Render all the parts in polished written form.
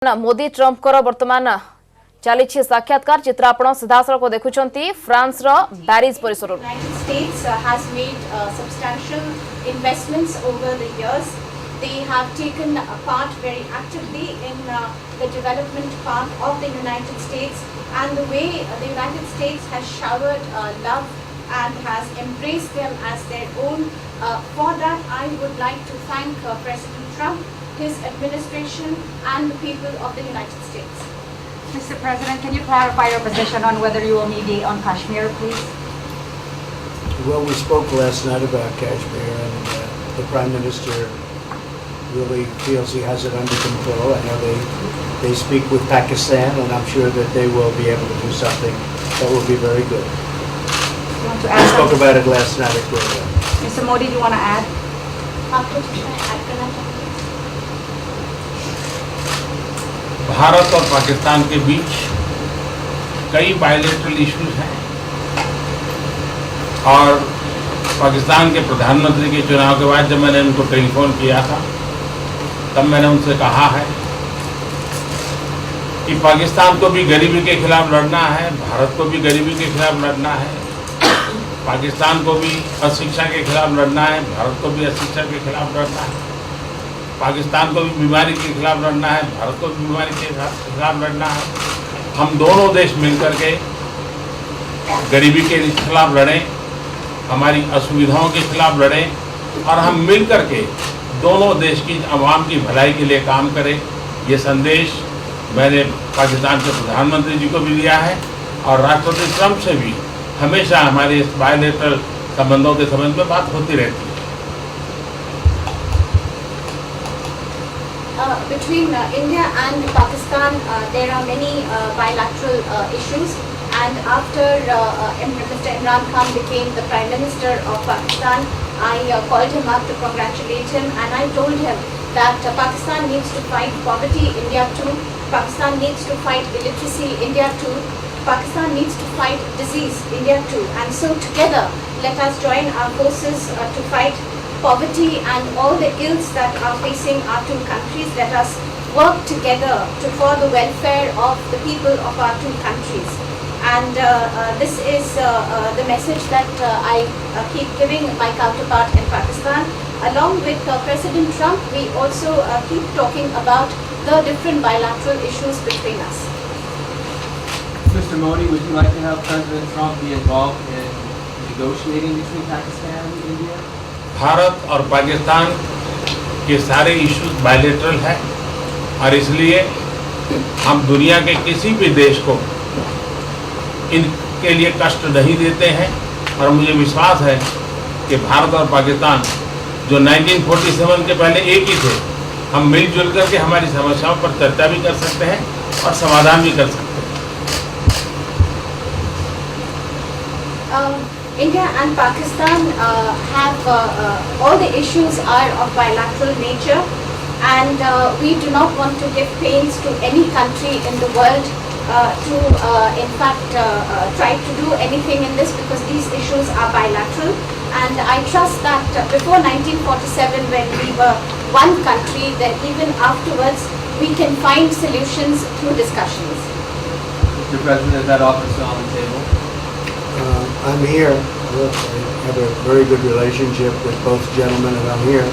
Modi Trump को वर्तमान चली साक्षात्कार चित्र आपण सीधासख देखुं फ्रांस बैरिज परिसर They have taken part very actively in the development part of the United States, and the way the United States has showered love and has embraced them as their own. For that, I would like to thank President Trump, his administration, and the people of the United States. Mr. President, can you clarify your position on whether you will mediate on Kashmir, please? Well, we spoke last night about Kashmir, and the Prime Minister really feels he has it under control. I know they speak with Pakistan, and I'm sure that they will be able to do something that will be very good. You want to We add spoke something? about it last night at Korea. Mr. Modi, do you want to add? Bharat और पाकिस्तान के बीच कई bilateral issues हैं और पाकिस्तान के प्रधानमंत्री के चुनाव के बाद जब मैंने उनको टेलीफोन किया था तब मैंने उनसे कहा है कि पाकिस्तान को भी गरीबी के खिलाफ लड़ना है, भारत को भी गरीबी के खिलाफ लड़ना है, पाकिस्तान को भी अशिक्षा के खिलाफ लड़ना है, भारत को भी अशिक्षा के खिलाफ लड़ना है, पाकिस्तान को भी बीमारी के खिलाफ लड़ना है, भारत को भी बीमारी के खिलाफ लड़ना है। हम दोनों देश मिलकर के गरीबी के खिलाफ लड़ें, हमारी असुविधाओं के खिलाफ लड़ें और हम मिलकर के दोनों देश की आवाम की भलाई के लिए काम करें। ये संदेश मैंने पाकिस्तान के प्रधानमंत्री जी को भी दिया है और राष्ट्रपति ट्रंप से भी हमेशा हमारे इस बायलैटरल संबंधों के संबंध में बात होती रहती है। Between India and Pakistan, there are many bilateral issues, and after Mr. Imran Khan became the Prime Minister of Pakistan, I called him up to congratulate him, and I told him that Pakistan needs to fight poverty, India too. Pakistan needs to fight illiteracy, India too. Pakistan needs to fight disease, India too. And so together, let us join our forces to fight poverty and all the ills that are facing our two countries. Let us work together for the welfare of the people of our two countries. And this is the message that I keep giving my counterpart in Pakistan. Along with President Trump, we also keep talking about the different bilateral issues between us. Mr. Modi, would you like to have President Trump be involved in negotiating between Pakistan and India? Bharat और पाकिस्तान के सारे issues bilateral हैं और इसलिए हम दुनिया के किसी भी देश को इनके लिए कष्ट नहीं देते हैं और मुझे विश्वास है कि भारत और पाकिस्तान जो 1947 के पहले एक ही थे, हम मिलजुल करके हमारी समस्याओं पर चर्चा भी कर सकते हैं और समाधान भी कर सकते हैं। India and Pakistan have all the issues are of bilateral nature, and we do not want to give pains to any country in the world to in fact try to do anything in this, because these issues are bilateral. And I trust that before 1947, when we were one country, then even afterwards we can find solutions through discussions. Mr. President, is that offer still on the table? I'm here. I have a very good relationship with both gentlemen, and I'm here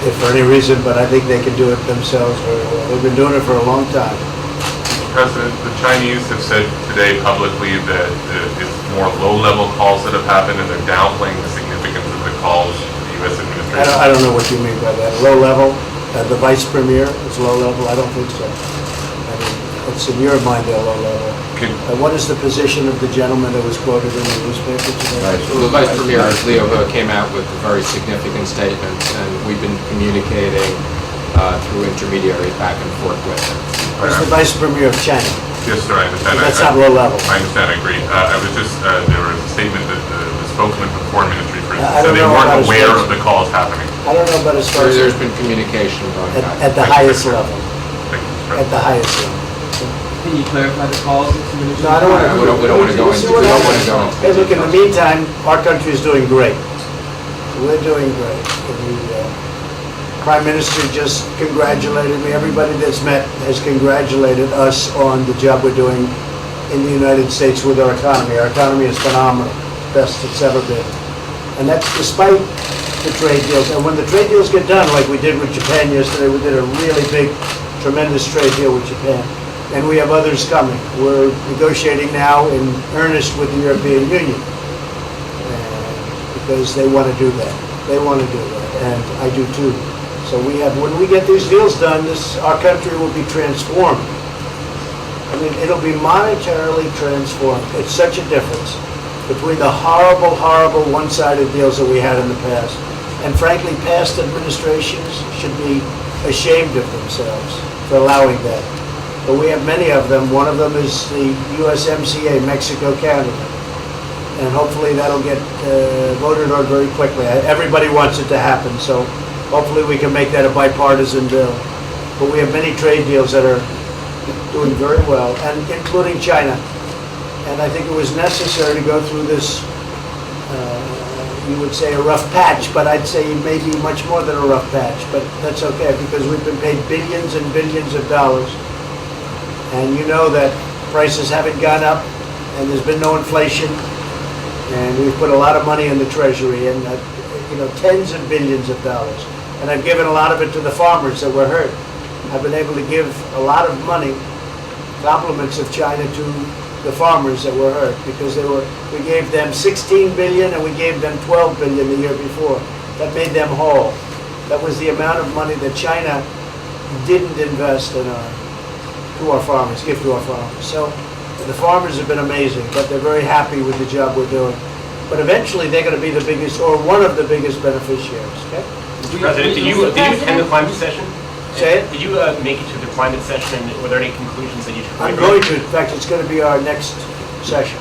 if for any reason, but I think they can do it themselves very well. They've been doing it for a long time. President, the Chinese have said today publicly that it's more low-level calls that have happened, and they're downplaying the significance of the calls to the U.S. administration. I don't know what you mean by that. Low level? The vice premier is low level? I don't think so. I mean, it's in your mind they're low level. What is the position of the gentleman that was quoted in the newspaper today? Right. Well, the Vice Premier, Leo He, came out with a very significant statement, and we've been communicating through intermediaries back and forth with him. It's the vice premier of China. Yes, sir, I understand. That's not low level. I understand, I agree. I was just, there was a statement that the spokesman for the Foreign Ministry, for I instance, said don't they know weren't about his aware of spokesman. the calls happening. I don't know about as far as There's been communication going back. at the highest level. Thank you, Mr. At President. the highest level. Can you clarify the calls, Mr. Minister? No, I don't want We don't want to go into. We don't want to go into. Hey, look, in the meantime, our country is doing great. We're doing great. Prime Minister just congratulated me. Everybody that's met has congratulated us on the job we're doing in the United States with our economy. Our economy is phenomenal, best it's ever been. And that's despite the trade deals. And when the trade deals get done, like we did with Japan yesterday, we did a really big, tremendous trade deal with Japan. And we have others coming. We're negotiating now in earnest with the European Union because they want to do that. They want to do that, and I do too. So when we get these deals done, our country will be transformed. I mean, it'll be monetarily transformed. It's such a difference between the horrible, horrible one-sided deals that we had in the past. And frankly, past administrations should be ashamed of themselves for allowing that. But we have many of them. One of them is the USMCA, Mexico-Canada. And hopefully that'll get voted on very quickly. Everybody wants it to happen, so hopefully we can make that a bipartisan bill. But we have many trade deals that are doing very well, and including China. And I think it was necessary to go through this, you would say a rough patch, but I'd say maybe much more than a rough patch. But that's okay, because we've been paid billions and billions of dollars. And you know that prices haven't gone up, and there's been no inflation. And we've put a lot of money in the Treasury, and tens of billions of dollars. And I've given a lot of it to the farmers that were hurt. I've been able to give a lot of money, compliments of China to the farmers that were hurt, because we gave them 16 billion and we gave them 12 billion the year before. That made them whole. That was the amount of money that China didn't invest in to our farmers, give to our farmers. So the farmers have been amazing, but they're very happy with the job we're doing. But eventually, they're going to be the biggest, or one of the biggest beneficiaries. Okay? Mr. President, did you attend the climate session? Say it? Did you make it to the climate session, and were there any conclusions that you took away I'm from going it? to. In fact, it's going to be our next session.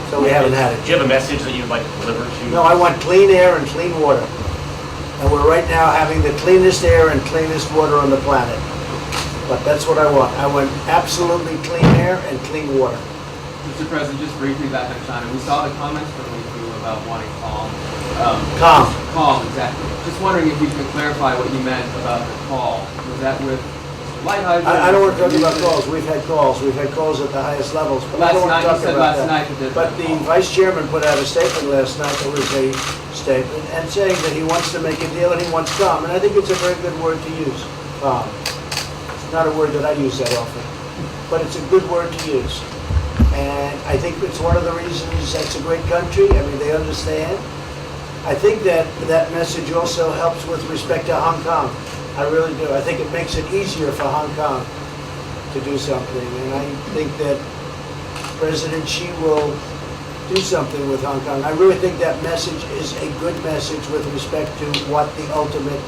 So we haven't had it. Do you have a message that you'd like to deliver to? No, I want clean air and clean water. And we're right now having the cleanest air and cleanest water on the planet. But that's what I want. I want absolutely clean air and clean water. Mr. President, just briefly back on China, we saw the comments from you about wanting calm. Calm. Calm, exactly. Just wondering if you could clarify what you meant about the call. Was that with light hydrant? I don't want to talk about calls. We've had calls. We've had calls at the highest levels. But I don't want to talk about that. But the Vice Chairman put out a statement last night. There was a statement and saying that he wants to make a deal and he wants calm. And I think it's a very good word to use, calm. It's not a word that I use that often, but it's a good word to use. And I think it's one of the reasons that's a great country. I mean, they understand. I think that message also helps with respect to Hong Kong. I really do. I think it makes it easier for Hong Kong to do something. And I think that President Xi will do something with Hong Kong. I really think that message is a good message with respect to what the ultimate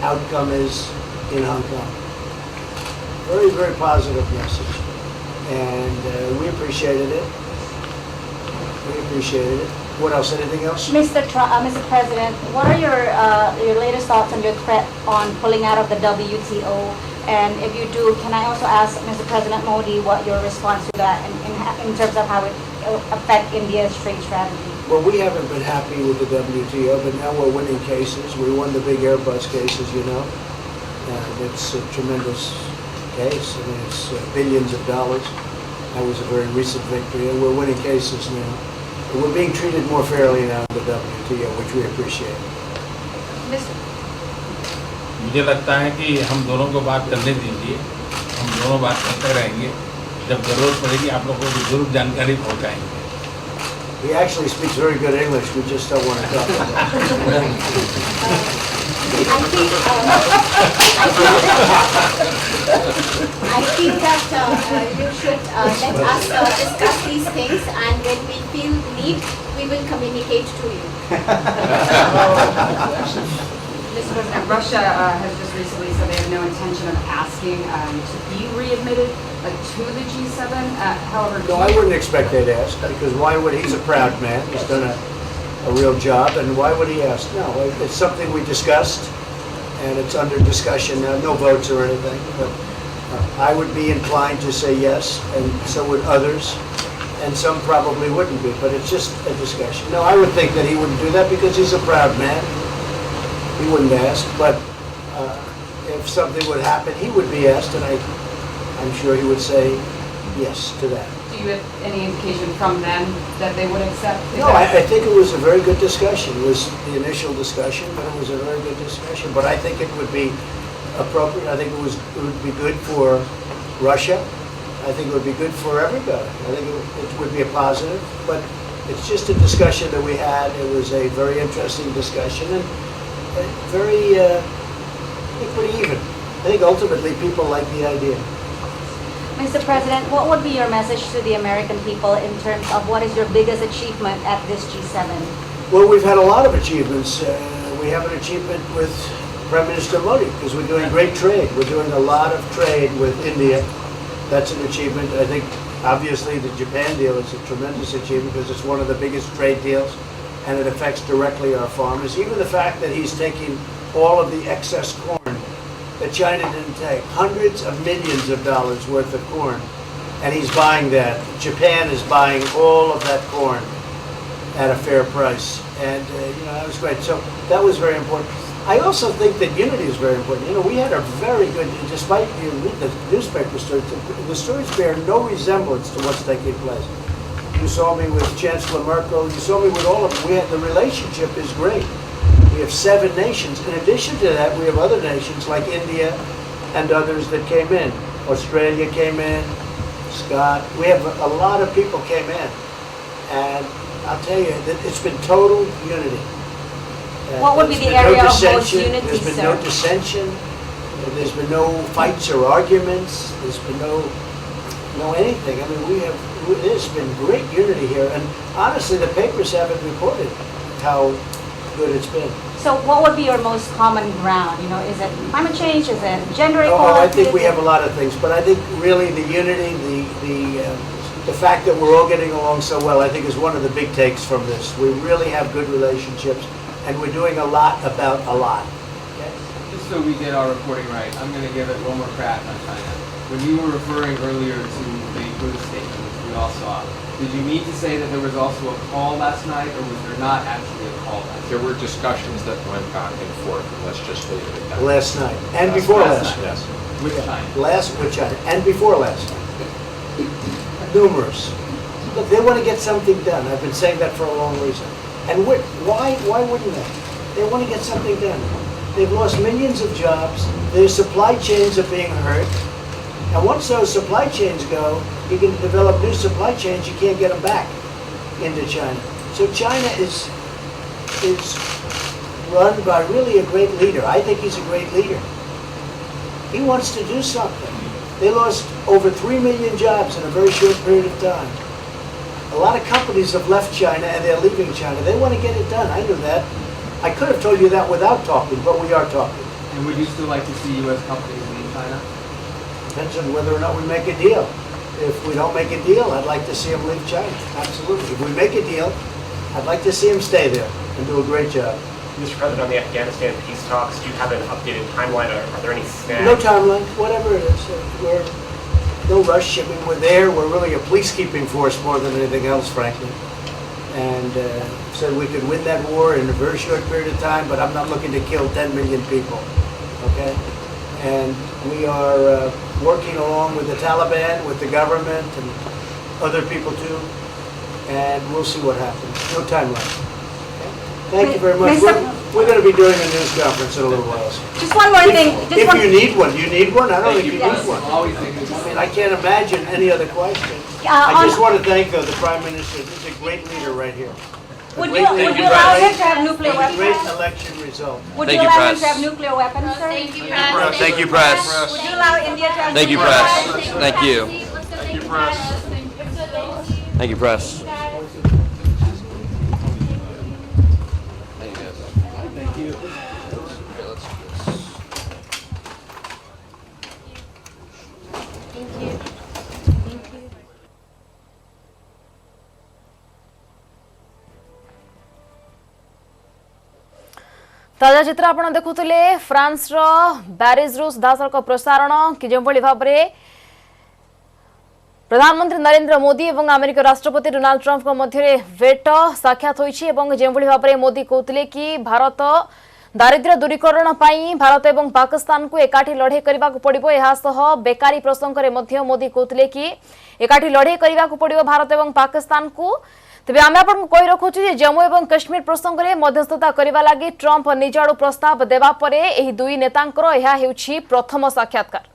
outcome is in Hong Kong. Very, very positive message. And we appreciated it. We appreciated it. What else? Anything else? Mr. President, what are your latest thoughts on your threat on pulling out of the WTO? And if you do, can I also ask Mr. President Modi what your response to that in terms of how it will affect India's trade strategy? Well, we haven't been happy with the WTO, but now we're winning cases. We won the big Airbus cases, you know, and it's a tremendous case. I mean, it's billions of dollars. That was a very recent victory, and we're winning cases now. And we're being treated more fairly now in the WTO, which we appreciate. मुझे लगता है कि हम दोनों को बात करने दीजिए, हम दोनों बात करते रहेंगे, जब जरूरत पड़ेगी आप लोगों को जरूर जानकारी पहुंचाएंगे. He actually speaks very good English, we just don't want to talk about it. I think that you should let us discuss these things, and when we feel the need, we will communicate to you. Mr. President, Russia has just recently said they have no intention of asking to be readmitted to the G7. However, No, I wouldn't expect they'd ask, because why would, he's a proud man, he's done a real job, and why would he ask? No, it's something we discussed, and it's under discussion now, no votes or anything, but I would be inclined to say yes, and so would others, and some probably wouldn't be, but it's just a discussion. No, I would think that he wouldn't do that, because he's a proud man. He wouldn't ask, but if something would happen, he would be asked, and I'm sure he would say yes to that. Do you have any indication from them that they would accept? No, I think it was a very good discussion. It was the initial discussion, but it was a very good discussion. But I think it would be appropriate. I think it would be good for Russia. I think it would be good for everybody. I think it would be a positive. But it's just a discussion that we had. It was a very interesting discussion and very, I think, pretty even. I think ultimately people like the idea. Mr. President, what would be your message to the American people in terms of what is your biggest achievement at this G7? Well, we've had a lot of achievements. We have an achievement with Prime Minister Modi because we're doing great trade. We're doing a lot of trade with India. That's an achievement. I think, obviously, the Japan deal is a tremendous achievement because it's one of the biggest trade deals and it affects directly our farmers. Even the fact that he's taking all of the excess corn that China didn't take, hundreds of millions of dollars worth of corn, and he's buying that. Japan is buying all of that corn at a fair price, and that was great. So that was very important. I also think that unity is very important. We had a very good, despite you read the newspaper stories, the stories bear no resemblance to what's taking place. You saw me with Chancellor Merkel. You saw me with all of them. The relationship is great. We have 7 nations. In addition to that, we have other nations like India and others that came in. Australia came in, Scott. We have a lot of people came in. And I'll tell you, that it's been total unity. What would be the area of most unity, There's been no dissension. There's been no fights or arguments. There's been no anything. I mean, there's been great unity here. And honestly, the papers haven't reported how good it's been. So what would be your most common ground? Is it climate change? Is it gender equality? I think we have a lot of things, but I think really the unity, the fact that we're all getting along so well, I think is one of the big takes from this. We really have good relationships, and we're doing a lot about a lot. Okay? Just so we get our reporting right, I'm going to give it one more crack on China. When you were referring earlier to the Buddha statement, which we all saw, did you mean to say that there was also a call last night, or was there not actually a call last night? There were discussions that went back and forth, and let's just leave it at that. Last night, and before last night. Yes. With China? With China, and before last night. Numerous. Look, they want to get something done. I've been saying that for a long reason. And why wouldn't they? They want to get something done. They've lost millions of jobs. Their supply chains are being hurt. And once those supply chains go, you can develop new supply chains, you can't get them back into China. So China is run by really a great leader. I think he's a great leader. He wants to do something. They lost over 3 million jobs in a very short period of time. A lot of companies have left China and they're leaving China. They want to get it done. I knew that. I could have told you that without talking, but we are talking. And would you still like to see U.S. companies leave China? Depends on whether or not we make a deal. If we don't make a deal, I'd like to see them leave China. Absolutely. If we make a deal, I'd like to see them stay there and do a great job. Mr. President, on the Afghanistan peace talks, do you have an updated timeline, or are there any snags? No timeline, whatever it is. We're no rush. I mean, we're there. We're really a peacekeeping force more than anything else, frankly. And said we could win that war in a very short period of time, but I'm not looking to kill 10 million people. Okay? And we are working along with the Taliban, with the government, and other people too. And we'll see what happens. No timeline. Okay? Thank you very much. We're going to be doing a news conference in a little while. Just one more thing. If you need one, you need one? I don't think you Yes. need one. Always thinking. I mean, I can't imagine any other question. I just want to thank the Prime Minister. He's a great leader right here. Would you allow him to have nuclear A great weapons? election result. Would Thank you you, allow him Press. to have nuclear weapons, sir? Thank you, press. Would you allow India to have Thank you, nuclear press. weapons? Thank you. Thank you, press. Thank you. ताजा चित्र आपण देखुले France रो ब्यारिज रु सीधासलख प्रसारण कि जो भाव में प्रधानमंत्री नरेंद्र मोदी और अमेरिका राष्ट्रपति डोनाल्ड ट्रंप मध्य भेट साक्षात होती जो भाव में मोदी कहते कि भारत दारिद्र्य दूरीकरण पाई भारत एवं पाकिस्तान को एकाठी लड़े करने को पड़िबो। एहा सह बेकारी प्रसंग रे मध्य मोदी कहते कि एकाठी लड़े करने को पड़िबो भारत एवं पाकिस्तान को। तेज आम आपको कही रखुचु जे जम्मू एवं कश्मीर प्रसंग में मध्यस्थता करने लगी ट्रंप निज आड़ू प्रस्ताव देवा परे एही दुई नेतांकर एहा हेउछि प्रथम साक्षात्कार।